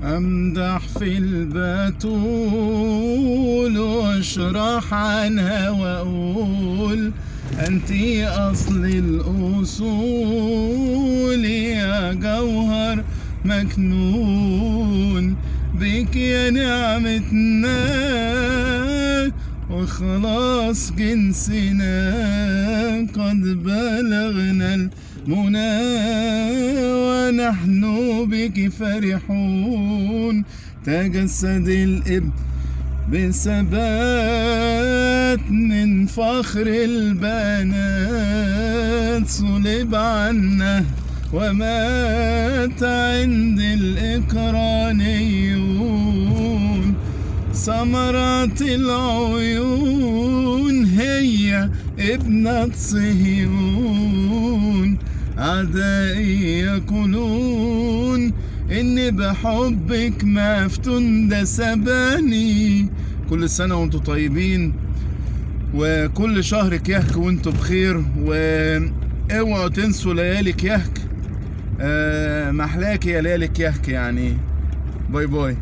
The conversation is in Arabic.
أمدح في البتول واشرح عنها وأقول أنتي أصل الأصول يا جوهر مكنون بك يا نعمتنا وخلاص جنسنا قد بلغنا المنى ونحن بك فرحون تجسد الابن بثبات من فخر البنات صلب عنا ومات عند الإقرانيون ثمرات العيون هي ابنة صهيون أعدائي يقولون إني بحبك مفتون ده سباني. كل سنة وانتم طيبين وكل شهر كيهك وانتم بخير، واوعوا تنسوا ليالي كيهك. محلاك يا ليالي كيهك يعني. باي باي.